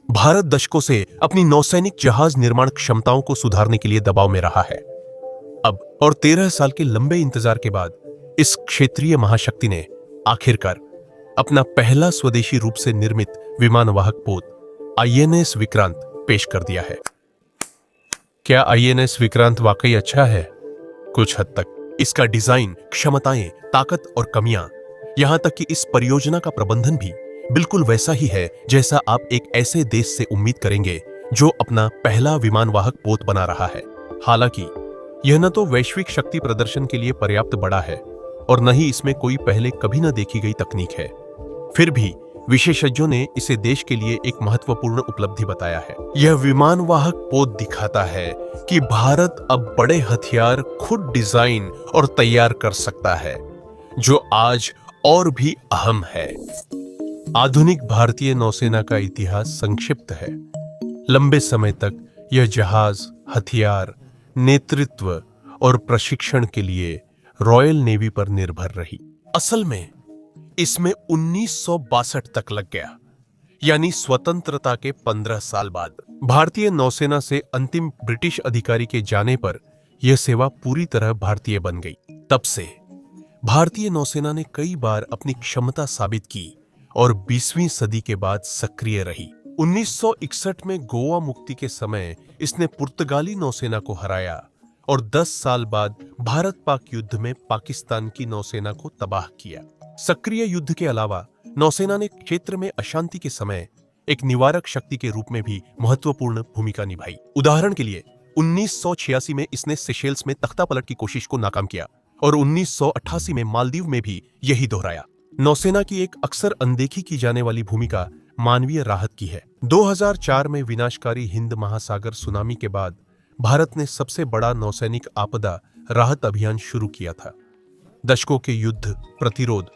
भारत दशकों से अपनी नौसैनिक जहाज निर्माण क्षमताओं को सुधारने के लिए दबाव में रहा है। अब और 13 साल के लंबे इंतजार के बाद इस क्षेत्रीय महाशक्ति ने आखिरकार अपना पहला स्वदेशी रूप से निर्मित विमानवाहक पोत आईएनएस विक्रांत पेश कर दिया है। क्या आईएनएस विक्रांत वाकई अच्छा है? कुछ हद तक। इसका डिजाइन, क्षमताएं, ताकत और कमियां, यहां तक कि इस परियोजना का प्रबंधन भी बिल्कुल वैसा ही है जैसा आप एक ऐसे देश से उम्मीद करेंगे जो अपना पहला विमानवाहक पोत बना रहा है। हालांकि यह न तो वैश्विक शक्ति प्रदर्शन के लिए पर्याप्त बड़ा है और न ही इसमें कोई पहले कभी न देखी गई तकनीक है, फिर भी विशेषज्ञों ने इसे देश के लिए एक महत्वपूर्ण उपलब्धि बताया है। यह विमानवाहक पोत दिखाता है कि भारत अब बड़े हथियार खुद डिजाइन और तैयार कर सकता है, जो आज और भी अहम है। आधुनिक भारतीय नौसेना का इतिहास संक्षिप्त है। लंबे समय तक यह जहाज, हथियार, नेतृत्व और प्रशिक्षण के लिए रॉयल नेवी पर निर्भर रही। असल में इसमें 1962 तक लग गया, यानी स्वतंत्रता के 15 साल बाद। भारतीय नौसेना से अंतिम ब्रिटिश अधिकारी के जाने पर यह सेवा पूरी तरह भारतीय बन गई। तब से भारतीय नौसेना ने कई बार अपनी क्षमता साबित की और 20वीं सदी के बाद सक्रिय रही। 1961 में गोवा मुक्ति के समय इसने पुर्तगाली नौसेना को हराया और 10 साल बाद भारत पाक युद्ध में पाकिस्तान की नौसेना को तबाह किया। सक्रिय युद्ध के अलावा नौसेना ने क्षेत्र में अशांति के समय एक निवारक शक्ति के रूप में भी महत्वपूर्ण भूमिका निभाई। उदाहरण के लिए 1986 में इसने सेशेल्स में तख्तापलट की कोशिश को नाकाम किया और 1988 में मालदीव में भी यही दोहराया। नौसेना की एक अक्सर अनदेखी की जाने वाली भूमिका मानवीय राहत की है। 2004 में विनाशकारी हिंद महासागर सुनामी के बाद भारत ने सबसे बड़ा नौसैनिक आपदा राहत अभियान शुरू किया था। दशकों के युद्ध, प्रतिरोध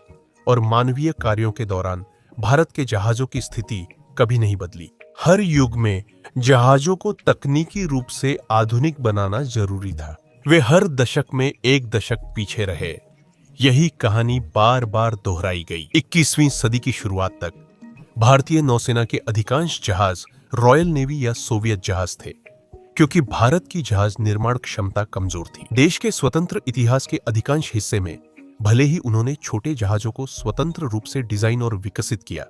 और मानवीय कार्यों के दौरान भारत के जहाजों की स्थिति कभी नहीं बदली। हर युग में जहाजों को तकनीकी रूप से आधुनिक बनाना जरूरी था। वे हर दशक में एक दशक पीछे रहे। यही कहानी बार बार दोहराई गई। 21वीं सदी की शुरुआत तक भारतीय नौसेना के अधिकांश जहाज रॉयल नेवी या सोवियत जहाज थे, क्योंकि भारत की जहाज निर्माण क्षमता कमजोर थी। देश के स्वतंत्र इतिहास के अधिकांश हिस्से में भले ही उन्होंने छोटे जहाजों को स्वतंत्र रूप से डिजाइन और विकसित किया,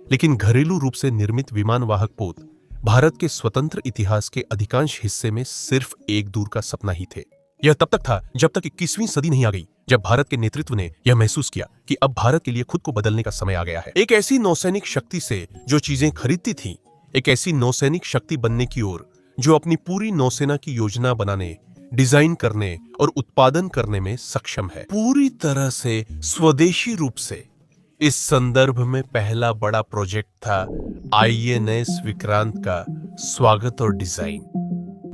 लेकिन घरेलू रूप से निर्मित विमानवाहक पोत भारत के स्वतंत्र इतिहास के अधिकांश हिस्से में सिर्फ एक दूर का सपना ही थे। यह तब तक था जब तक 21वीं सदी नहीं आ गई, जब भारत के नेतृत्व ने यह महसूस किया कि अब भारत के लिए खुद को बदलने का समय आ गया है। एक ऐसी नौसैनिक शक्ति से जो चीजें खरीदती थी, एक ऐसी नौसैनिक शक्ति बनने की ओर जो अपनी पूरी नौसेना की योजना बनाने, डिजाइन करने और उत्पादन करने में सक्षम है, पूरी तरह से स्वदेशी रूप से। इस संदर्भ में पहला बड़ा प्रोजेक्ट था आईएनएस विक्रांत का स्वागत और डिजाइन।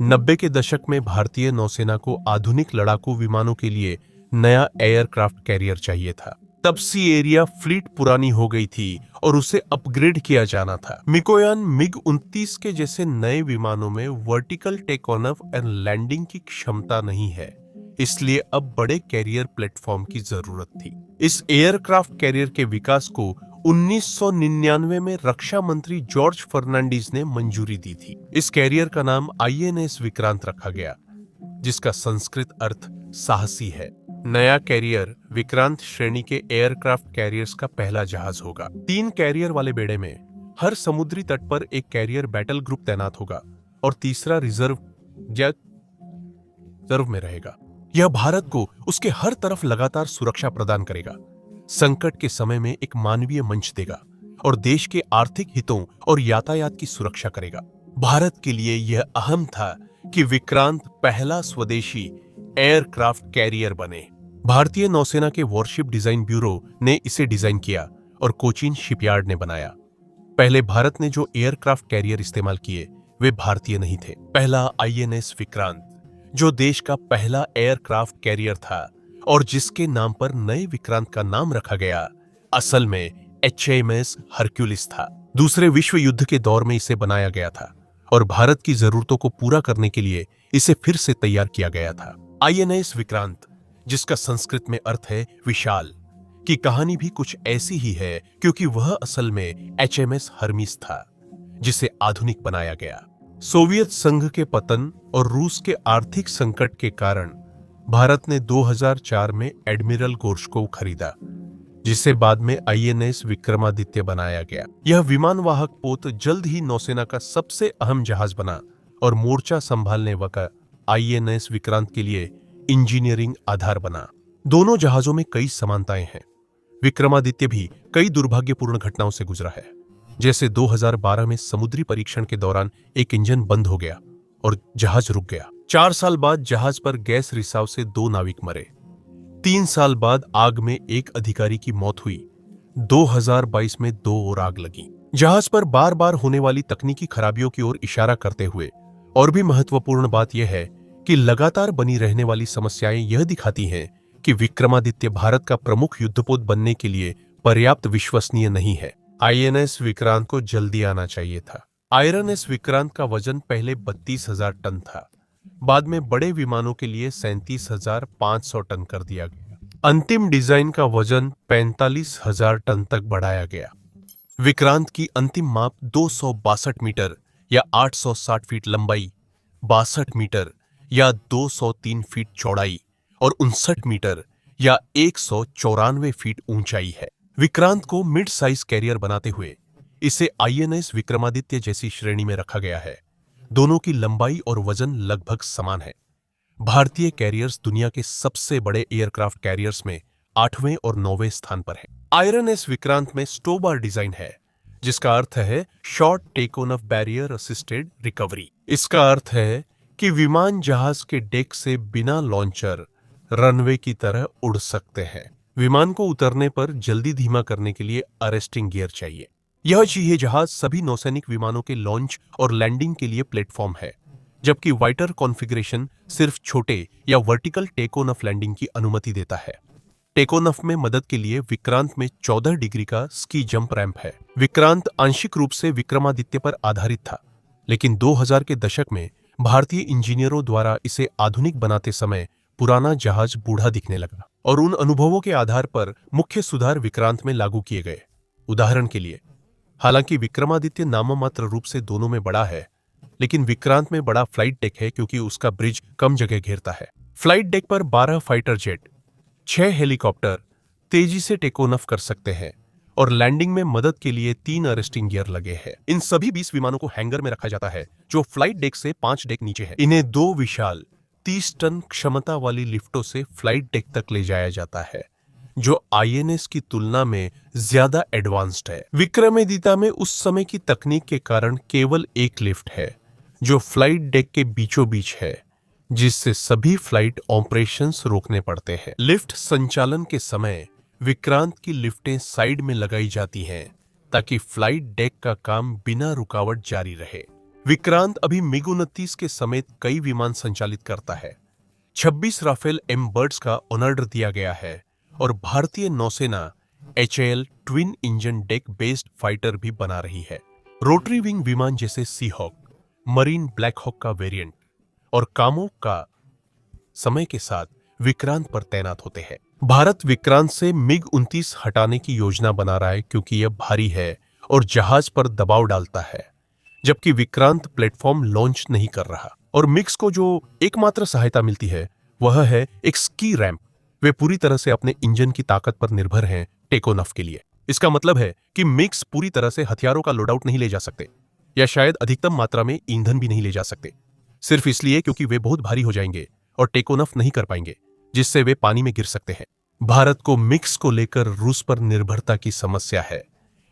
90 के दशक में भारतीय नौसेना को आधुनिक लड़ाकू विमानों के लिए नया एयरक्राफ्ट कैरियर चाहिए था। तब सी एरिया फ्लीट पुरानी हो गई थी और उसे अपग्रेड किया जाना था। मिकोयान मिग-29 के जैसे नए विमानों में vertical take on and landing की क्षमता नहीं है, इसलिए अब बड़े कैरियर प्लेटफॉर्म की जरूरत थी। इस एयरक्राफ्ट कैरियर के विकास को 1999 में रक्षा मंत्री जॉर्ज फर्नांडीज ने मंजूरी दी थी। इस कैरियर का नाम आईएनएस विक्रांत रखा गया, जिसका संस्कृत अर्थ साहसी है। नया कैरियर विक्रांत श्रेणी के एयरक्राफ्ट कैरियर्स का पहला जहाज होगा। 3 कैरियर वाले बेड़े में हर समुद्री तट पर एक कैरियर बैटल ग्रुप तैनात होगा और तीसरा रिजर्व में रहेगा। यह भारत को उसके हर तरफ लगातार सुरक्षा प्रदान करेगा, संकट के समय में एक मानवीय मंच देगा और देश के आर्थिक हितों और यातायात की सुरक्षा करेगा। भारत के लिए यह अहम था कि विक्रांत पहला स्वदेशी एयरक्राफ्ट कैरियर बने। भारतीय नौसेना के वॉरशिप डिजाइन ब्यूरो ने इसे डिजाइन किया और कोचीन शिपयार्ड ने बनाया। पहले भारत ने जो एयरक्राफ्ट कैरियर इस्तेमाल किए वे भारतीय नहीं थे। पहला आईएनएस विक्रांत, जो देश का पहला एयरक्राफ्ट कैरियर था और जिसके नाम पर नए विक्रांत का नाम रखा गया, असल में एचएमएस हरक्यूलिस था। दूसरे विश्व युद्ध के दौर में इसे बनाया गया था और भारत की जरूरतों को पूरा करने के लिए इसे फिर से तैयार किया गया था। आईएनएस विक्रांत, जिसका संस्कृत में अर्थ है विशाल, की कहानी भी कुछ ऐसी ही है, क्योंकि वह असल में एचएमएस हर्मीस था, जिसे आधुनिक बनाया गया। सोवियत संघ के पतन और रूस के आर्थिक संकट के कारण भारत ने 2004 में एडमिरल गोर्शकोव खरीदा, जिसे बाद में आईएनएस विक्रमादित्य बनाया गया। यह विमानवाहक पोत जल्द ही नौसेना का सबसे अहम जहाज बना और मोर्चा संभालने वाला आईएनएस विक्रांत के लिए इंजीनियरिंग आधार बना। दोनों जहाजों में कई समानताएं हैं। विक्रमादित्य भी कई दुर्भाग्यपूर्ण घटनाओं से गुजरा है, जैसे 2012 में समुद्री परीक्षण के दौरान एक इंजन बंद हो गया और जहाज रुक गया। 4 साल बाद जहाज पर गैस रिसाव से 2 नाविक मरे। 3 साल बाद आग में एक अधिकारी की मौत हुई। 2022 में 2 और आग लगी। जहाज पर बार बार होने वाली तकनीकी खराबियों की ओर इशारा करते हुए और भी महत्वपूर्ण बात यह है कि लगातार बनी रहने वाली समस्याएं यह दिखाती हैं कि विक्रमादित्य भारत का प्रमुख युद्धपोत बनने के लिए पर्याप्त विश्वसनीय नहीं है। आईएनएस विक्रांत को जल्दी आना चाहिए था। आईएनएस विक्रांत का वजन पहले 32,000 टन था, बाद में बड़े विमानों के लिए 37,500 टन कर दिया गया। अंतिम डिजाइन का वजन 45,000 टन तक बढ़ाया गया। विक्रांत की अंतिम माप 262 मीटर या 860 फीट लंबाई, 62 मीटर या 203 फीट चौड़ाई और 59 मीटर या 194 फीट ऊंचाई है। विक्रांत को मिड साइज कैरियर बनाते हुए इसे आईएनएस विक्रमादित्य जैसी श्रेणी में रखा गया है। दोनों की लंबाई और वजन लगभग समान है। भारतीय कैरियर्स दुनिया के सबसे बड़े एयरक्राफ्ट कैरियर्स में 8वें और 9वें स्थान पर है। आईएनएस विक्रांत में स्टोबार डिजाइन है, जिसका अर्थ है short take on off barrier assisted recovery. इसका अर्थ है कि विमान जहाज के डेक से बिना लॉन्चर रनवे की तरह उड़ सकते हैं। विमान को उतरने पर जल्दी धीमा करने के लिए अरेस्टिंग गियर चाहिए। यह चाहिए जहाज सभी नौसैनिक विमानों के लॉन्च और लैंडिंग के लिए प्लेटफॉर्म है, जबकि वाइटर कॉन्फ़िगरेशन सिर्फ छोटे या vertical take on off landing की अनुमति देता है। टेक ऑन ऑफ में मदद के लिए विक्रांत में 14 डिग्री का स्की जंप रैंप है। विक्रांत आंशिक रूप से विक्रमादित्य पर आधारित था, लेकिन 2000 के दशक में भारतीय इंजीनियरों द्वारा इसे आधुनिक बनाते समय पुराना जहाज बूढ़ा दिखने लगा और उन अनुभवों के आधार पर मुख्य सुधार विक्रांत में लागू किए गए। उदाहरण के लिए, हालांकि विक्रमादित्य नाममात्र रूप से दोनों में बड़ा है, लेकिन विक्रांत में बड़ा फ्लाइट डेक है क्योंकि उसका ब्रिज कम जगह घेरता है। फ्लाइट डेक पर 12 फाइटर जेट, 6 हेलीकॉप्टर तेजी से टेक ऑन ऑफ कर सकते हैं और लैंडिंग में मदद के लिए 3 अरेस्टिंग गियर लगे हैं। इन सभी 20 विमानों को हैंगर में रखा जाता है, जो फ्लाइट डेक से 5 डेक नीचे है। इन्हें 2 विशाल 30 टन क्षमता वाली लिफ्टों से फ्लाइट डेक तक ले जाया जाता है, जो आईएनएस की तुलना में ज्यादा एडवांस्ड है। विक्रमादित्य में उस समय की तकनीक के कारण केवल एक लिफ्ट है, जो फ्लाइट डेक के बीचों बीच है, जिससे सभी फ्लाइट ऑपरेशंस रोकने पड़ते हैं। लिफ्ट संचालन के समय विक्रांत की लिफ्टें साइड में लगाई जाती हैं ताकि फ्लाइट डेक का काम बिना रुकावट जारी रहे। विक्रांत अभी मिग-29 के समेत कई विमान संचालित करता है। 26 राफेल एम बर्ड्स का ऑर्डर दिया गया है और भारतीय नौसेना HAL twin engine deck based fighter भी बना रही है। रोटरी विंग विमान जैसे सी हॉक, मरीन ब्लैक हॉक का वेरिएंट और कामोक का समय के साथ विक्रांत पर तैनात होते हैं। भारत विक्रांत से मिग-29 हटाने की योजना बना रहा है क्योंकि यह भारी है और जहाज पर दबाव डालता है, जबकि विक्रांत प्लेटफॉर्म लॉन्च नहीं कर रहा और मिग्स को जो एकमात्र सहायता मिलती है वह है एक स्की रैंप। वे पूरी तरह से अपने इंजन की ताकत पर निर्भर हैं टेक ऑन ऑफ के लिए। इसका मतलब है कि मिग्स पूरी तरह से हथियारों का लोड आउट नहीं ले जा सकते या शायद अधिकतम मात्रा में ईंधन भी नहीं ले जा सकते, सिर्फ इसलिए क्योंकि वे बहुत भारी हो जाएंगे और टेक ऑन ऑफ नहीं कर पाएंगे, जिससे वे पानी में गिर सकते हैं। भारत को मिग्स को लेकर रूस पर निर्भरता की समस्या है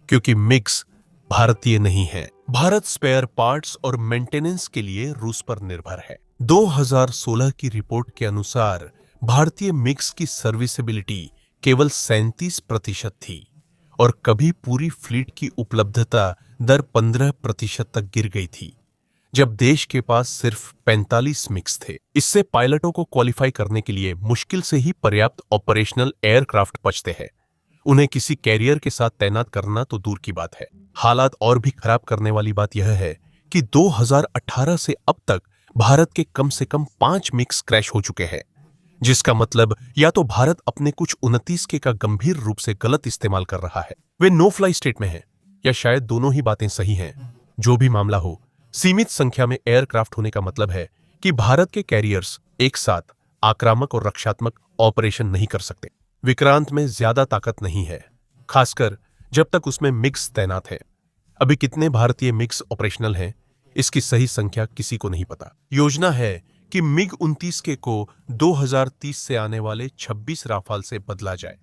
क्योंकि मिग्स भारतीय नहीं है। भारत स्पेयर पार्ट्स और मेंटेनेंस के लिए रूस पर निर्भर है। 2016 की रिपोर्ट के अनुसार भारतीय मिग्स की सर्विसेबिलिटी केवल 37% थी और कभी पूरी फ्लीट की उपलब्धता दर 15% तक गिर गई थी, जब देश के पास सिर्फ 45 मिग्स थे। इससे पायलटों को क्वालिफाई करने के लिए मुश्किल से ही पर्याप्त ऑपरेशनल एयरक्राफ्ट बचते हैं। उन्हें किसी कैरियर के साथ तैनात करना तो दूर की बात है। हालात और भी खराब करने वाली बात यह है कि 2018 से अब तक भारत के कम से कम 5 मिग्स क्रैश हो चुके हैं, जिसका मतलब या तो भारत अपने कुछ 29 के का गंभीर रूप से गलत इस्तेमाल कर रहा है, वे नो फ्लाई स्टेट में हैं, या शायद दोनों ही बातें सही हैं। जो भी मामला हो, सीमित संख्या में एयरक्राफ्ट होने का मतलब है कि भारत के कैरियर्स एक साथ आक्रामक और रक्षात्मक ऑपरेशन नहीं कर सकते। विक्रांत में ज्यादा ताकत नहीं है, खासकर जब तक उसमें मिग्स तैनात हैं। अभी कितने भारतीय मिग्स ऑपरेशनल हैं, इसकी सही संख्या किसी को नहीं पता। योजना है कि मिग-29 के को 2030 से आने वाले 26 राफाल से बदला जाए,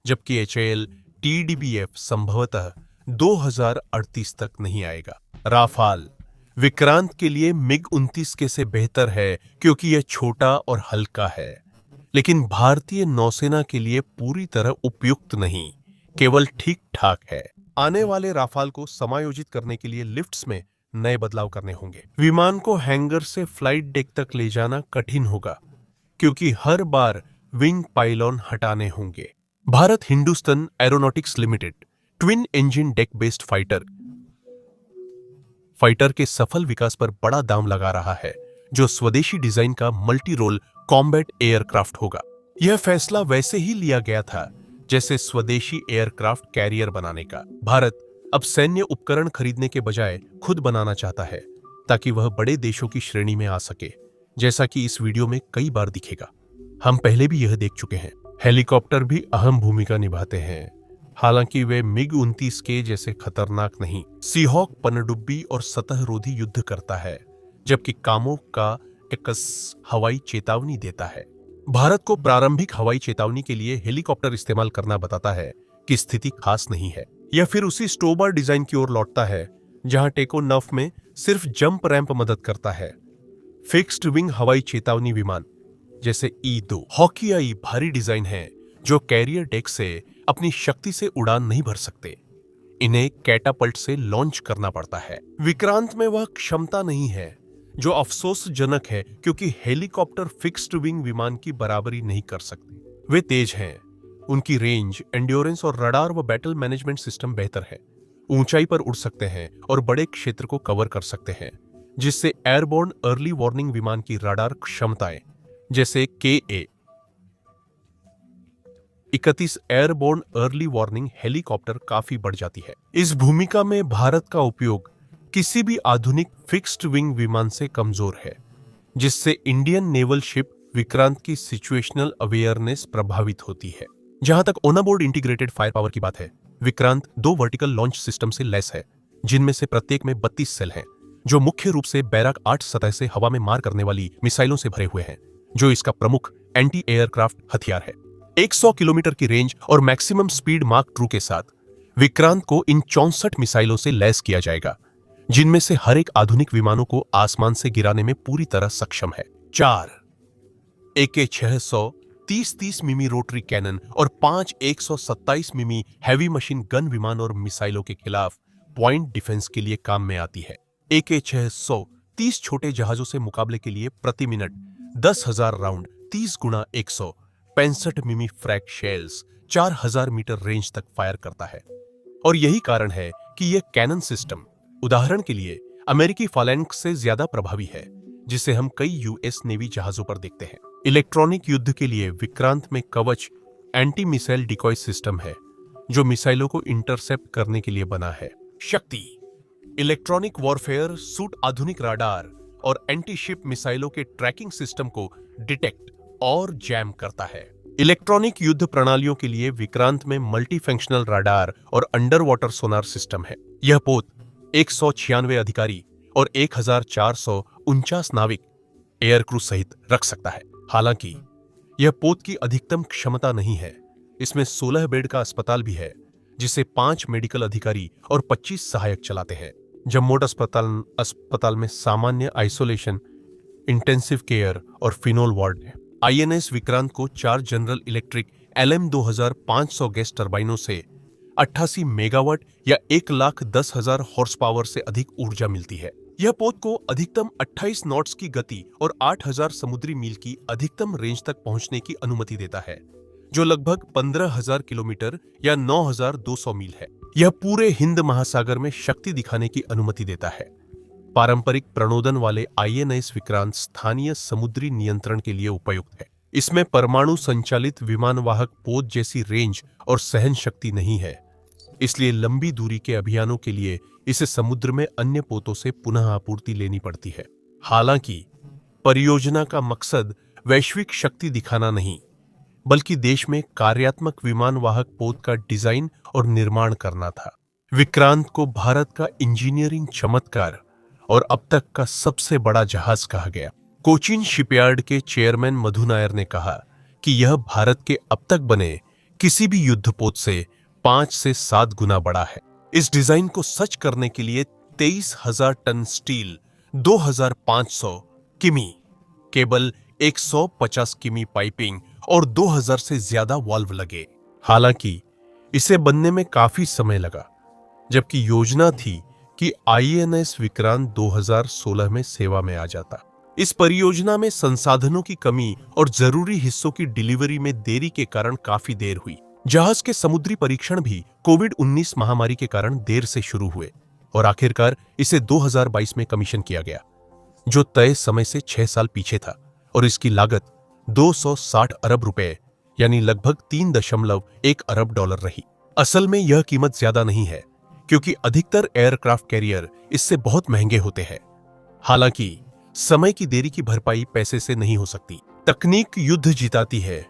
जबकि एचएएल टीडीबीएफ संभवतः 2038 तक नहीं आएगा। राफाल विक्रांत के लिए मिग-29 के से बेहतर है क्योंकि यह छोटा और हल्का है, लेकिन भारतीय नौसेना के लिए पूरी तरह उपयुक्त नहीं, केवल ठीक ठाक है। आने वाले राफाल को समायोजित करने के लिए लिफ्ट्स में नए बदलाव करने होंगे। विमान को हैंगर से फ्लाइट डेक तक ले जाना कठिन होगा क्योंकि हर बार विंग पाइलॉन हटाने होंगे। Bharat Hindustan aeronautics limited twin engine deck based fighter के सफल विकास पर बड़ा दाम लगा रहा है, जो स्वदेशी डिजाइन का मल्टी रोल कॉम्बैट एयरक्राफ्ट होगा। यह फैसला वैसे ही लिया गया था जैसे स्वदेशी एयरक्राफ्ट कैरियर बनाने का। भारत अब सैन्य उपकरण खरीदने के बजाय खुद बनाना चाहता है ताकि वह बड़े देशों की श्रेणी में आ सके, जैसा कि इस वीडियो में कई बार दिखेगा। हम पहले भी यह देख चुके हैं। हेलीकॉप्टर भी अहम भूमिका निभाते हैं, हालांकि वे मिग-29 के जैसे खतरनाक नहीं। सीहॉक पनडुब्बी और सतह रोधी युद्ध करता है, जबकि कामोव का एक्स हवाई चेतावनी देता है। भारत को प्रारंभिक हवाई चेतावनी के लिए हेलीकॉप्टर इस्तेमाल करना बताता है कि स्थिति खास नहीं है। यह फिर उसी स्टोबर डिजाइन की ओर लौटता है, जहां टेकोनॉफ में सिर्फ जंप रैंप मदद करता है। फिक्स्ड विंग हवाई चेतावनी विमान जैसे E-2 हॉकी भारी डिजाइन है, जो कैरियर डेक से अपनी शक्ति से उड़ान नहीं भर सकते। इन्हें कैटापल्ट से लॉन्च करना पड़ता है। विक्रांत में वह क्षमता नहीं है, जो अफसोसजनक है क्योंकि हेलीकॉप्टर फिक्स्ड विंग विमान की बराबरी नहीं कर सकते। वे तेज हैं, उनकी रेंज, एंड्योरेंस और रडार व बैटल मैनेजमेंट सिस्टम बेहतर है। ऊंचाई पर उड़ सकते हैं और बड़े क्षेत्र को कवर कर सकते हैं, जिससे एयरबोर्न अर्ली वार्निंग विमान की रडार क्षमताएं जैसे KA-31 airborne early warning helicopter काफी बढ़ जाती है। इस भूमिका में भारत का उपयोग किसी भी आधुनिक फिक्स्ड विंग विमान से कमजोर है, जिससे इंडियन नेवल शिप विक्रांत की सिचुएशनल अवेयरनेस प्रभावित होती है। जहां तक ऑनबोर्ड इंटीग्रेटेड फायर पावर की बात है, विक्रांत 2 वर्टिकल लॉन्च सिस्टम से लैस है, जिनमें से प्रत्येक में 32 सेल हैं, जो मुख्य रूप से बैरक 8 सतह से हवा में मार करने वाली मिसाइलों से भरे हुए हैं, जो इसका प्रमुख एंटी एयरक्राफ्ट हथियार है। 100 किलोमीटर की रेंज और मैक्सिमम स्पीड मार्क 2 के साथ विक्रांत को इन 64 मिसाइलों से लैस किया जाएगा, जिनमें से हर एक आधुनिक विमानों को आसमान से गिराने में पूरी तरह सक्षम है। 4 AK-600 30-30 मिमी रोटरी कैनन और 5 127 मिमी हैवी मशीन गन विमान और मिसाइलों के खिलाफ पॉइंट डिफेंस के लिए काम में आती है। AK-600 30 छोटे जहाजों से मुकाबले के लिए प्रति मिनट 10,000 राउंड 30 गुणा 165 मिमी फ्रैग शेल्स 4000 मीटर रेंज तक फायर करता है। और यही कारण है कि यह कैनन सिस्टम उदाहरण के लिए अमेरिकी फालैंक्स से ज्यादा प्रभावी है, जिसे हम कई यूएस नेवी जहाजों पर देखते हैं। इलेक्ट्रॉनिक युद्ध के लिए विक्रांत में कवच एंटी मिसाइल डिकॉय सिस्टम है, जो मिसाइलों को इंटरसेप्ट करने के लिए बना है। शक्ति इलेक्ट्रॉनिक वॉरफेयर सूट आधुनिक राडार और एंटी शिप मिसाइलों के ट्रैकिंग सिस्टम को डिटेक्ट और जैम करता है। इलेक्ट्रॉनिक युद्ध प्रणालियों के लिए विक्रांत में मल्टी फंक्शनल राडार और अंडर वाटर सोनार सिस्टम है। यह पोत 196 अधिकारी और 1449 नाविक एयर क्रू सहित रख सकता है। हालांकि यह पोत की अधिकतम क्षमता नहीं है। इसमें 16 बेड का अस्पताल भी है, जिसे 5 मेडिकल अधिकारी और 25 सहायक चलाते हैं। जम्मोट अस्पताल में सामान्य आइसोलेशन, इंटेंसिव केयर और फिनोल वार्ड है। INS विक्रांत को 4 जनरल इलेक्ट्रिक LM-2500 गैस टर्बाइनों से 88 मेगावाट या 1,10,000 हॉर्स पावर से अधिक ऊर्जा मिलती है। यह पोत को अधिकतम 28 नॉट्स की गति और 8000 समुद्री मील की अधिकतम रेंज तक पहुंचने की अनुमति देता है, जो लगभग 15,000 किलोमीटर या 9,200 मील है। यह पूरे हिंद महासागर में शक्ति दिखाने की अनुमति देता है। पारंपरिक प्रणोदन वाले INS विक्रांत स्थानीय समुद्री नियंत्रण के लिए उपयुक्त है। इसमें परमाणु संचालित विमानवाहक पोत जैसी रेंज और सहन शक्ति नहीं है। इसलिए लंबी दूरी के अभियानों के लिए इसे समुद्र में अन्य पोतों से पुनः आपूर्ति लेनी पड़ती है। हालांकि परियोजना का मकसद वैश्विक शक्ति दिखाना नहीं, बल्कि देश में कार्यात्मक विमान वाहक पोत का डिजाइन और निर्माण करना था। विक्रांत को भारत का इंजीनियरिंग चमत्कार और अब तक का सबसे बड़ा जहाज कहा गया। कोचीन शिपयार्ड के चेयरमैन मधु नायर ने कहा कि यह भारत के अब तक बने किसी भी युद्धपोत से 5 से 7 गुना बड़ा है। इस डिजाइन को सच करने के लिए 23,000 टन स्टील, 2,500 किमी केबल, 150 किमी पाइपिंग और 2,000 से ज्यादा वाल्व लगे। हालांकि इसे बनने में काफी समय लगा, जबकि योजना थी कि आईएनएस विक्रांत 2016 में सेवा में आ जाता। इस परियोजना में संसाधनों की कमी और जरूरी हिस्सों की डिलीवरी में देरी के कारण काफी देर हुई। जहाज के समुद्री परीक्षण भी कोविड-19 महामारी के कारण देर से शुरू हुए और आखिरकार इसे 2022 में कमीशन किया गया, जो तय समय से 6 साल पीछे था, और इसकी लागत 260 अरब रुपए यानी लगभग 3.1 अरब डॉलर रही। असल में यह कीमत ज्यादा नहीं है, क्योंकि अधिकतर एयरक्राफ्ट कैरियर इससे बहुत महंगे होते हैं। हालांकि समय की देरी की भरपाई पैसे से नहीं हो सकती। तकनीक युद्ध जिताती है।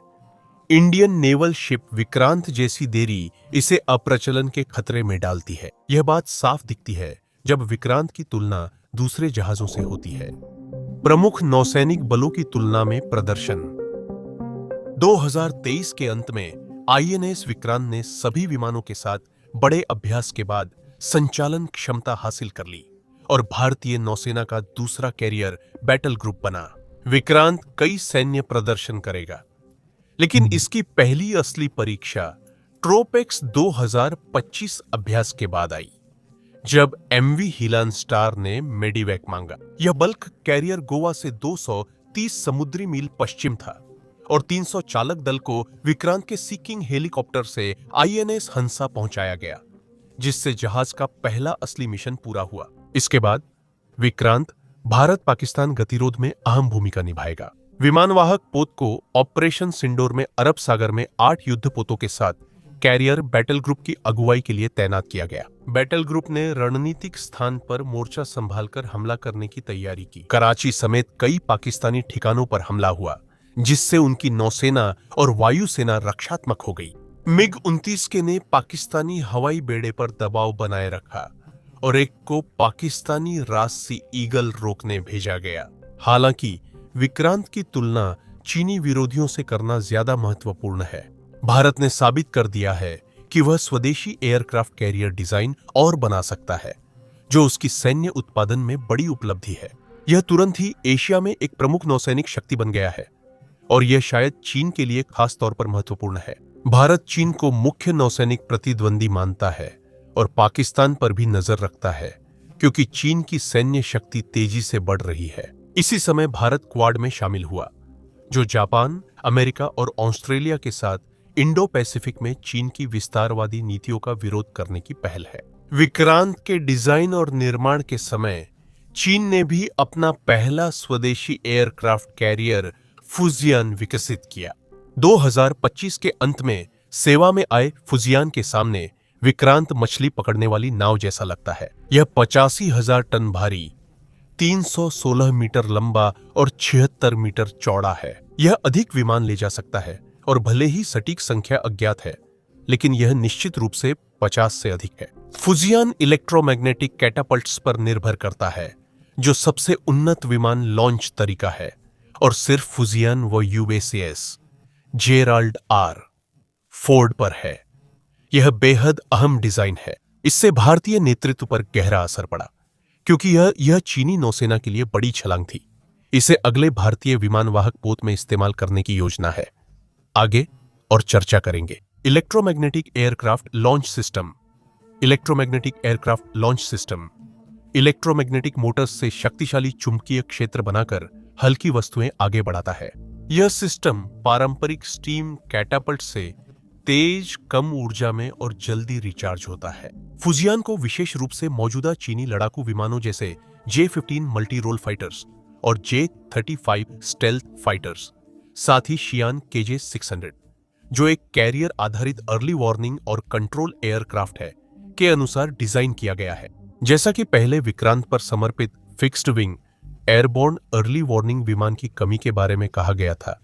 इंडियन नेवल शिप विक्रांत जैसी देरी इसे अप्रचलन के खतरे में डालती है। यह बात साफ दिखती है जब विक्रांत की तुलना दूसरे जहाजों से होती है। प्रमुख नौसैनिक बलों की तुलना में प्रदर्शन। 2023 के अंत में आईएनएस विक्रांत ने सभी विमानों के साथ बड़े अभ्यास के बाद संचालन क्षमता हासिल कर ली और भारतीय नौसेना का दूसरा कैरियर बैटल ग्रुप बना। विक्रांत कई सैन्य प्रदर्शन करेगा, लेकिन इसकी पहली असली परीक्षा ट्रोपेक्स 2025 अभ्यास के बाद आई, जब एमवी हिलान स्टार ने मेडिवैक मांगा। यह बल्क कैरियर गोवा से 230 समुद्री मील पश्चिम था और 300 चालक दल को विक्रांत के सीकिंग हेलीकॉप्टर से आईएनएस हंसा पहुंचाया गया, जिससे जहाज का पहला असली मिशन पूरा हुआ। इसके बाद विक्रांत भारत पाकिस्तान गतिरोध में अहम भूमिका निभाएगा। विमानवाहक पोत को ऑपरेशन सिंडोर में अरब सागर में 8 युद्धपोतों के साथ कैरियर बैटल ग्रुप की अगुवाई के लिए तैनात किया गया। बैटल ग्रुप ने रणनीतिक स्थान पर मोर्चा संभालकर हमला करने की तैयारी की। कराची समेत कई पाकिस्तानी ठिकानों पर हमला हुआ, जिससे उनकी नौसेना और वायुसेना रक्षात्मक हो गई। मिग-29 के ने पाकिस्तानी हवाई बेड़े पर दबाव बनाए रखा और एक को पाकिस्तानी राजसी ईगल रोकने भेजा गया। हालांकि विक्रांत की तुलना चीनी विरोधियों से करना ज्यादा महत्वपूर्ण है। भारत ने साबित कर दिया है कि वह स्वदेशी एयरक्राफ्ट कैरियर डिजाइन और बना सकता है, जो उसकी सैन्य उत्पादन में बड़ी उपलब्धि है। यह तुरंत ही एशिया में एक प्रमुख नौसैनिक शक्ति बन गया है और यह शायद चीन के लिए खास तौर पर महत्वपूर्ण है। भारत चीन को मुख्य नौसैनिक प्रतिद्वंदी मानता है और पाकिस्तान पर भी नजर रखता है, क्योंकि चीन की सैन्य शक्ति तेजी से बढ़ रही है। इसी समय भारत क्वाड में शामिल हुआ, जो जापान, अमेरिका और ऑस्ट्रेलिया के साथ इंडो पैसिफिक में चीन की विस्तारवादी नीतियों का विरोध करने की पहल है। विक्रांत के डिजाइन और निर्माण के समय चीन ने भी अपना पहला स्वदेशी एयरक्राफ्ट कैरियर फुजियान विकसित किया। 2025 के अंत में सेवा में आए फुजियान के सामने विक्रांत मछली पकड़ने वाली नाव जैसा लगता है। यह 85,000 टन भारी, 316 मीटर लंबा और 76 मीटर चौड़ा है। यह अधिक विमान ले जा सकता है और भले ही सटीक संख्या अज्ञात है, लेकिन यह निश्चित रूप से 50 से अधिक है। फुजियान इलेक्ट्रोमैग्नेटिक कैटापल्ट्स पर निर्भर करता है, जो सबसे उन्नत विमान लॉन्च तरीका है, और सिर्फ फुजियान व यूएसएस जेराल्ड आर फोर्ड पर है। यह बेहद अहम डिजाइन है। इससे भारतीय नेतृत्व पर गहरा असर पड़ा, क्योंकि यह चीनी नौसेना के लिए बड़ी छलांग थी। इसे अगले भारतीय विमानवाहक पोत में इस्तेमाल करने की योजना है। आगे और चर्चा करेंगे। Electromagnetic aircraft launch system. Electromagnetic aircraft launch system electromagnetic Motors से शक्तिशाली चुंबकीय क्षेत्र बनाकर हल्की वस्तुएं आगे बढ़ाता है। यह सिस्टम पारंपरिक स्टीम कैटापल्ट से तेज, कम ऊर्जा में और जल्दी रिचार्ज होता है। फुजियान को विशेष रूप से मौजूदा चीनी लड़ाकू विमानों जैसे J-15 मल्टी रोल फाइटर्स और J-35 स्टेल्थ फाइटर्स, साथ ही शियान KJ-600, जो एक कैरियर आधारित अर्ली वार्निंग और कंट्रोल एयरक्राफ्ट है, के अनुसार डिजाइन किया गया है। जैसा कि पहले विक्रांत पर समर्पित fixed wing airborne early warning विमान की कमी के बारे में कहा गया था,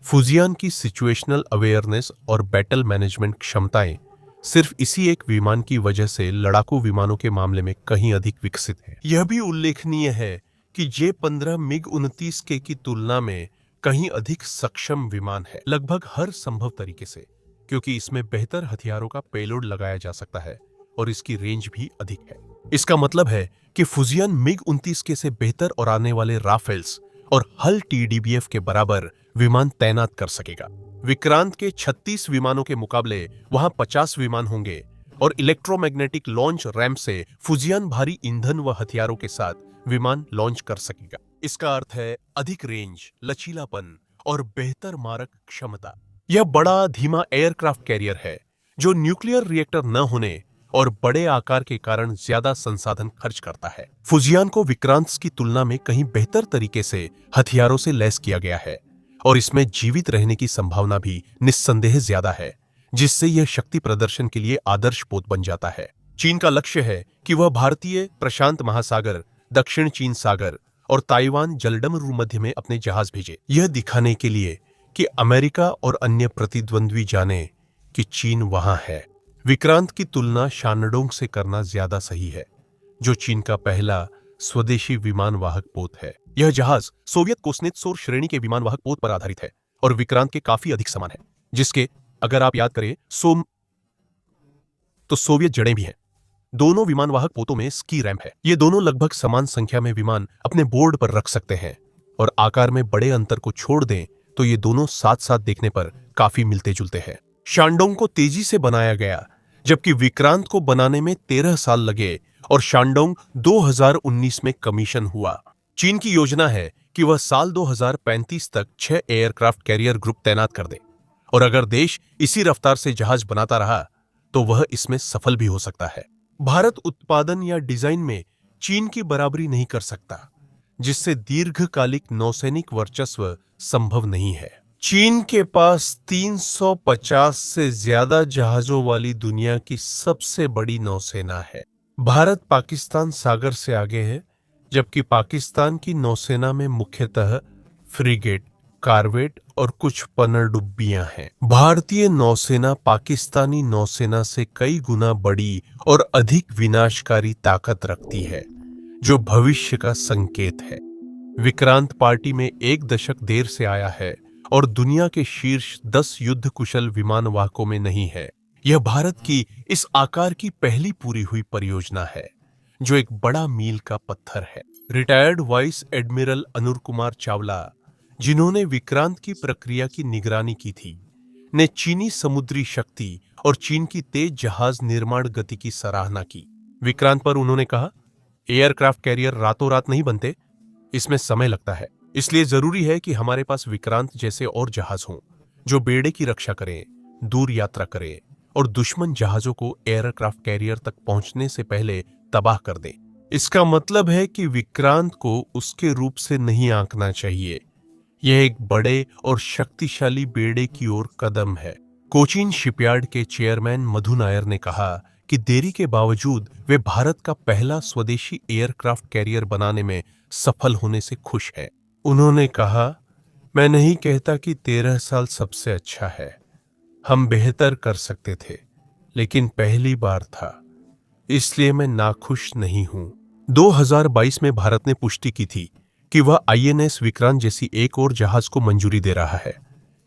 फुजियान की सिचुएशनल अवेयरनेस और बैटल मैनेजमेंट क्षमताएं सिर्फ इसी एक विमान की वजह से लड़ाकू विमानों के मामले में कहीं अधिक विकसित है। यह भी उल्लेखनीय है कि J-15 MiG-29 के की तुलना में कहीं अधिक सक्षम विमान है, लगभग हर संभव तरीके से, क्योंकि इसमें बेहतर हथियारों का पेलोड लगाया जा सकता है और इसकी रेंज भी अधिक है। इसका मतलब है कि फुजियान MiG-29 के से बेहतर और आने वाले राफेल्स और हल TDBF के बराबर विमान तैनात कर सकेगा। विक्रांत के 36 विमानों के मुकाबले वहां 50 विमान होंगे और इलेक्ट्रोमैग्नेटिक लॉन्च रैम्प से फुजियान भारी ईंधन व हथियारों के साथ विमान लॉन्च कर सकेगा। इसका अर्थ है अधिक रेंज, लचीलापन और बेहतर मारक क्षमता। यह बड़ा धीमा एयरक्राफ्ट कैरियर है जो न्यूक्लियर रिएक्टर न होने और बड़े आकार के कारण ज्यादा संसाधन खर्च करता है। फुजियान को विक्रांत की तुलना में कहीं बेहतर तरीके से हथियारों से लैस किया गया है और इसमें जीवित रहने की संभावना भी निस्संदेह ज्यादा है, जिससे यह शक्ति प्रदर्शन के लिए आदर्श पोत बन जाता है। चीन का लक्ष्य है कि वह भारतीय प्रशांत महासागर, दक्षिण चीन सागर और ताइवान जलडमरू मध्य में अपने जहाज भेजे, यह दिखाने के लिए कि अमेरिका और अन्य प्रतिद्वंद्वी जाने कि चीन वहां है। विक्रांत की तुलना शानडोंग से करना ज्यादा सही है, जो चीन का पहला स्वदेशी विमान वाहक पोत है। यह जहाज सोवियत कुस्नेत्सोर श्रेणी के विमान वाहक पोत पर आधारित है और विक्रांत के काफी अधिक समान है, जिसके अगर आप याद करें तो सोवियत जड़ें भी हैं। दोनों विमान वाहक पोतों में स्की रैंप है। ये दोनों लगभग समान संख्या में विमान अपने बोर्ड पर रख सकते हैं और आकार में बड़े अंतर को छोड़ दें तो ये दोनों साथ साथ देखने पर काफी मिलते जुलते हैं। शानडोंग को तेजी से बनाया गया, जबकि विक्रांत को बनाने में 13 साल लगे और शानडोंग 2019 में कमीशन हुआ। चीन की योजना है कि वह साल 2035 तक 6 एयरक्राफ्ट कैरियर ग्रुप तैनात कर दे और अगर देश इसी रफ्तार से जहाज बनाता रहा तो वह इसमें सफल भी हो सकता है। भारत उत्पादन या डिजाइन में चीन की बराबरी नहीं कर सकता, जिससे दीर्घकालिक नौसैनिक वर्चस्व संभव नहीं है। चीन के पास 350 से ज्यादा जहाजों वाली दुनिया की सबसे बड़ी नौसेना है। भारत पाकिस्तान सागर से आगे है, जबकि पाकिस्तान की नौसेना में मुख्यतः फ्रिगेट, कारवेट और कुछ पनडुब्बियां हैं। भारतीय नौसेना पाकिस्तानी नौसेना से कई गुना बड़ी और अधिक विनाशकारी ताकत रखती है, जो भविष्य का संकेत है। विक्रांत पार्टी में 1 दशक देर से आया है और दुनिया के शीर्ष 10 युद्ध कुशल विमान वाहकों में नहीं है। यह भारत की इस आकार की पहली पूरी हुई परियोजना है, जो एक बड़ा मील का पत्थर है। Retired vice admiral Anur Kumar Chawla, जिन्होंने विक्रांत की प्रक्रिया की निगरानी की थी, ने चीनी समुद्री शक्ति और चीन की तेज जहाज निर्माण गति की सराहना की। विक्रांत पर उन्होंने कहा, एयरक्राफ्ट कैरियर रातों रात नहीं बनते, इसमें समय लगता है। इसलिए जरूरी है कि हमारे पास विक्रांत जैसे और जहाज हों जो बेड़े की रक्षा करें, दूर यात्रा करें और दुश्मन जहाजों को एयरक्राफ्ट कैरियर तक पहुंचने से पहले तबाह कर दें। इसका मतलब है कि विक्रांत को उसके रूप से नहीं आंकना चाहिए। यह एक बड़े और शक्तिशाली बेड़े की ओर कदम है। कोचीन शिपयार्ड के चेयरमैन मधु नायर ने कहा कि देरी के बावजूद वे भारत का पहला स्वदेशी एयरक्राफ्ट कैरियर बनाने में सफल होने से खुश हैं। उन्होंने कहा, मैं नहीं कहता कि 13 साल सबसे अच्छा है, हम बेहतर कर सकते थे, लेकिन पहली बार था, इसलिए मैं नाखुश नहीं हूं। 2022 में भारत ने पुष्टि की थी कि वह INS विक्रांत जैसी एक और जहाज को मंजूरी दे रहा है।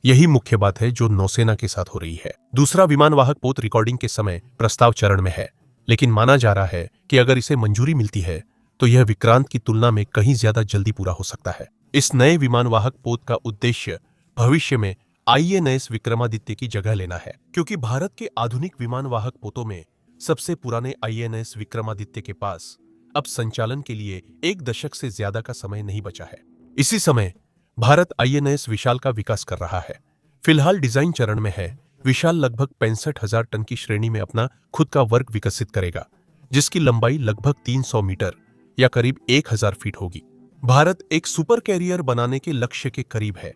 यही मुख्य बात है जो नौसेना के साथ हो रही है। दूसरा विमान वाहक पोत रिकॉर्डिंग के समय प्रस्ताव चरण में है, लेकिन माना जा रहा है कि अगर इसे मंजूरी मिलती है तो यह विक्रांत की तुलना में कहीं ज्यादा जल्दी पूरा हो सकता है। इस नए विमान वाहक पोत का उद्देश्य भविष्य में INS विक्रमादित्य की जगह लेना है, क्योंकि भारत के आधुनिक विमान वाहक पोतों में सबसे पुराने INS विक्रमादित्य के पास अब संचालन के लिए 1 दशक से ज्यादा का समय नहीं बचा है। इसी समय भारत INS विशाल का विकास कर रहा है। फिलहाल डिजाइन चरण में है। विशाल लगभग 65,000 टन की श्रेणी में अपना खुद का वर्ग विकसित करेगा, जिसकी लंबाई लगभग 300 मीटर या करीब 1000 फीट होगी। भारत एक सुपर कैरियर बनाने के लक्ष्य के करीब है।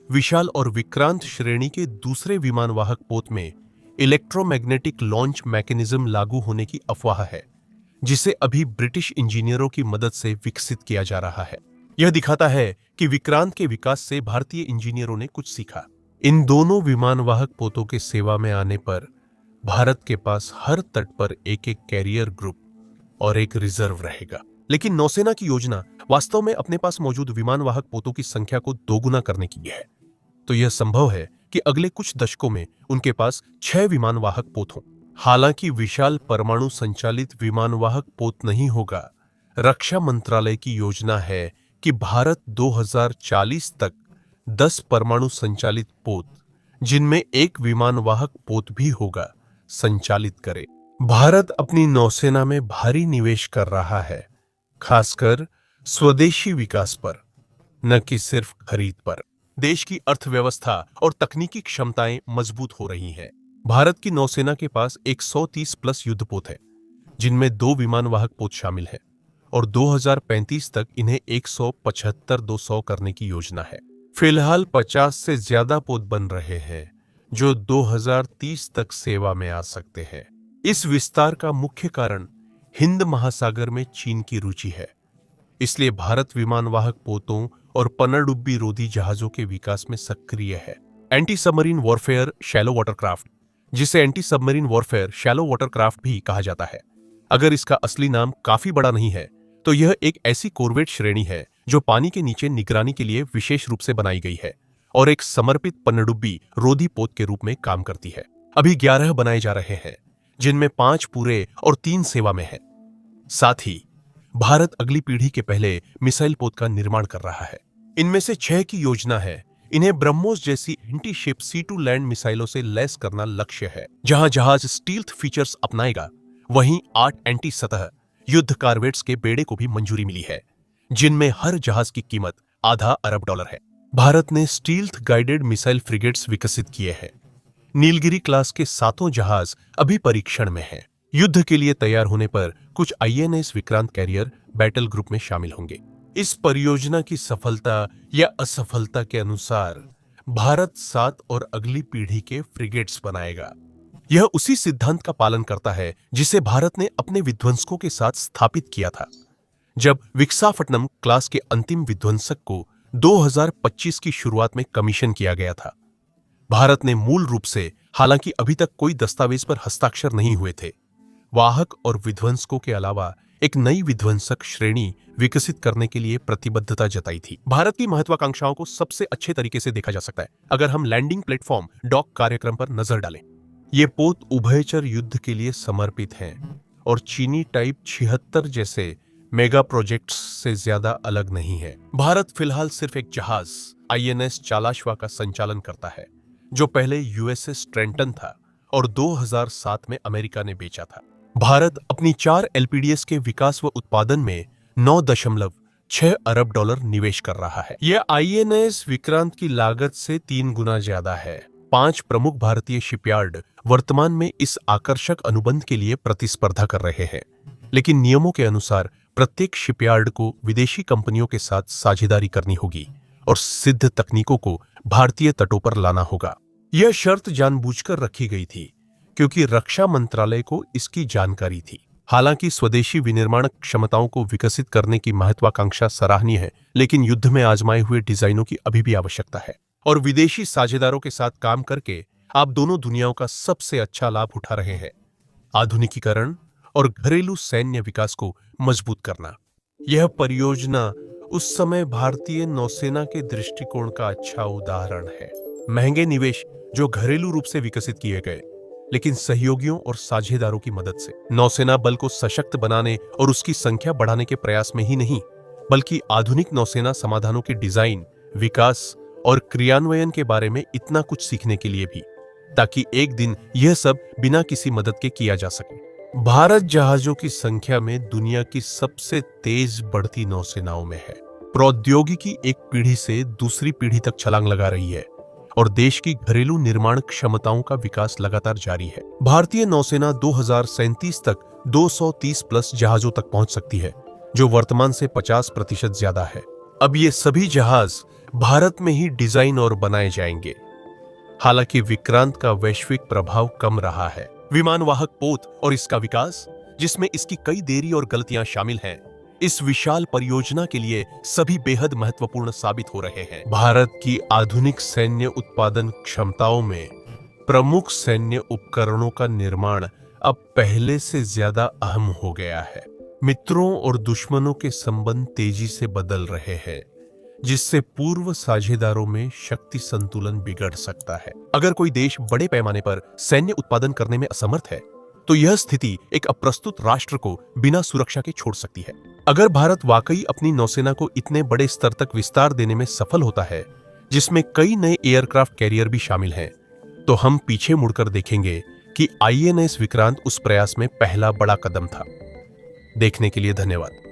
विशाल और विक्रांत श्रेणी के दूसरे विमान वाहक पोत में इलेक्ट्रोमैग्नेटिक लॉन्च मैकेनिज्म लागू होने की अफवाह है, जिसे अभी ब्रिटिश इंजीनियरों की मदद से विकसित किया जा रहा है। यह दिखाता है कि विक्रांत के विकास से भारतीय इंजीनियरों ने कुछ सीखा। इन दोनों विमानवाहक पोतों के सेवा में आने पर भारत के पास हर तट पर एक एक कैरियर ग्रुप और एक रिजर्व रहेगा। लेकिन नौसेना की योजना वास्तव में अपने पास मौजूद विमानवाहक पोतों की संख्या को दोगुना करने की है। तो यह संभव है कि अगले कुछ दशकों में उनके पास 6 विमानवाहक पोत हों। हालांकि विशाल परमाणु संचालित विमानवाहक पोत नहीं होगा। रक्षा मंत्रालय की योजना है कि भारत 2040 तक 10 परमाणु संचालित पोत, जिनमें एक विमानवाहक पोत भी होगा, संचालित करे। भारत अपनी नौसेना में भारी निवेश कर रहा है, खासकर स्वदेशी विकास पर, न कि सिर्फ खरीद पर। देश की अर्थव्यवस्था और तकनीकी क्षमताएं मजबूत हो रही हैं। भारत की नौसेना के पास 130 प्लस युद्धपोत है, जिनमें 2 विमानवाहक पोत शामिल हैं, और 2035 तक इन्हें 175-200 करने की योजना है। फिलहाल 50 से ज्यादा पोत बन रहे हैं, जो 2030 तक सेवा में आ सकते हैं। इस विस्तार का मुख्य कारण हिंद महासागर में चीन की रुचि है। इसलिए भारत विमानवाहक पोतों और पनडुब्बी रोधी जहाजों के विकास में सक्रिय है। Anti submarine warfare shallow watercraft, जिसे anti submarine warfare shallow watercraft भी कहा जाता है, अगर इसका असली नाम काफी बड़ा नहीं है, तो यह एक ऐसी कोरवेट श्रेणी है जो पानी के नीचे निगरानी के लिए विशेष रूप से बनाई गई है और एक समर्पित पनडुब्बी रोधी पोत के रूप में काम करती है। अभी 11 बनाए जा रहे हैं, जिनमें 5 पूरे और 3 सेवा में हैं। साथ ही भारत अगली पीढ़ी के पहले मिसाइल पोत का निर्माण कर रहा है। इनमें से 6 की योजना है। इन्हें ब्रह्मोस जैसी एंटी शिप C2 लैंड मिसाइलों से लैस करना लक्ष्य है। जहां जहाज स्टील्थ फीचर्स अपनाएगा, वहीं 8 एंटी सतह युद्ध कारवेट्स के बेड़े को भी मंजूरी मिली है, जिनमें हर जहाज की कीमत $0.5 अरब है। भारत ने स्टील्थ गाइडेड मिसाइल फ्रिगेट्स विकसित किए हैं। नीलगिरी क्लास के 7 जहाज अभी परीक्षण में हैं। युद्ध के लिए तैयार होने पर कुछ INS Vikrant carrier battle group में शामिल होंगे। इस परियोजना की सफलता या असफलता के अनुसार भारत 7 और अगली पीढ़ी के फ्रिगेट्स बनाएगा। यह उसी सिद्धांत का पालन करता है जिसे भारत ने अपने विध्वंसकों के साथ स्थापित किया था, जब विशाखापट्टनम क्लास के अंतिम विध्वंसक को 2025 की शुरुआत में कमीशन किया गया था। भारत ने मूल रूप से, हालांकि अभी तक कोई दस्तावेज पर हस्ताक्षर नहीं हुए थे, वाहक और विध्वंसकों के अलावा एक नई विध्वंसक श्रेणी विकसित करने के लिए प्रतिबद्धता जताई थी। भारत की महत्वाकांक्षाओं को सबसे अच्छे तरीके से देखा जा सकता है अगर हम लैंडिंग प्लेटफॉर्म डॉक कार्यक्रम पर नजर डालें। ये पोत उभयचर युद्ध के लिए समर्पित हैं और चीनी टाइप 76 जैसे मेगा प्रोजेक्ट्स से ज्यादा अलग नहीं है। भारत फिलहाल सिर्फ एक जहाज INS चालाश्वा का संचालन करता है, जो पहले USS ट्रेंटन था और 2007 में अमेरिका ने बेचा था। भारत अपनी 4 LPDs के विकास व उत्पादन में $9.6 अरब निवेश कर रहा है। यह INS विक्रांत की लागत से 3 गुना ज्यादा है। 5 प्रमुख भारतीय शिपयार्ड वर्तमान में इस आकर्षक अनुबंध के लिए प्रतिस्पर्धा कर रहे हैं, लेकिन नियमों के अनुसार प्रत्येक शिपयार्ड को विदेशी कंपनियों के साथ साझेदारी करनी होगी और सिद्ध तकनीकों को भारतीय तटों पर लाना होगा। यह शर्त जानबूझकर रखी गई थी क्योंकि रक्षा मंत्रालय को इसकी जानकारी थी। हालांकि स्वदेशी विनिर्माण क्षमताओं को विकसित करने की महत्वाकांक्षा सराहनीय है, लेकिन युद्ध में आजमाए हुए डिजाइनों की अभी भी आवश्यकता है और विदेशी साझेदारों के साथ काम करके आप दोनों दुनियाओं का सबसे अच्छा लाभ उठा रहे हैं। आधुनिकीकरण और घरेलू सैन्य विकास को मजबूत करना। यह परियोजना उस समय भारतीय नौसेना के दृष्टिकोण का अच्छा उदाहरण है। महंगे निवेश जो घरेलू रूप से विकसित किए गए, लेकिन सहयोगियों और साझेदारों की मदद से। नौसेना बल को सशक्त बनाने और उसकी संख्या बढ़ाने के प्रयास में ही नहीं, बल्कि आधुनिक नौसेना समाधानों के डिजाइन, विकास और क्रियान्वयन के बारे में इतना कुछ सीखने के लिए भी, ताकि एक दिन यह सब बिना किसी मदद के किया जा सके। भारत जहाजों की संख्या में दुनिया की सबसे तेज बढ़ती नौसेनाओं में है। प्रौद्योगिकी एक पीढ़ी से दूसरी पीढ़ी तक छलांग लगा रही है और देश की घरेलू निर्माण क्षमताओं का विकास लगातार जारी है। भारतीय नौसेना 2037 तक 230 प्लस जहाजों तक पहुंच सकती है, जो वर्तमान से 50% ज्यादा है। अब ये सभी जहाज भारत में ही डिजाइन और बनाए जाएंगे। हालांकि विक्रांत का वैश्विक प्रभाव कम रहा है। विमानवाहक पोत और इसका विकास, जिसमें इसकी कई देरी और गलतियां शामिल हैं, इस विशाल परियोजना के लिए सभी बेहद महत्वपूर्ण साबित हो रहे हैं। भारत की आधुनिक सैन्य उत्पादन क्षमताओं में प्रमुख सैन्य उपकरणों का निर्माण अब पहले से ज्यादा अहम हो गया है। मित्रों और दुश्मनों के संबंध तेजी से बदल रहे हैं, जिससे पूर्व साझेदारों में शक्ति संतुलन बिगड़ सकता है। अगर कोई देश बड़े पैमाने पर सैन्य उत्पादन करने में असमर्थ है, तो यह स्थिति एक अप्रस्तुत राष्ट्र को बिना सुरक्षा के छोड़ सकती है। अगर भारत वाकई अपनी नौसेना को इतने बड़े स्तर तक विस्तार देने में सफल होता है, जिसमें कई नए एयरक्राफ्ट कैरियर भी शामिल हैं, तो हम पीछे मुड़कर देखेंगे कि आईएनएस विक्रांत उस प्रयास में पहला बड़ा कदम था। देखने के लिए धन्यवाद।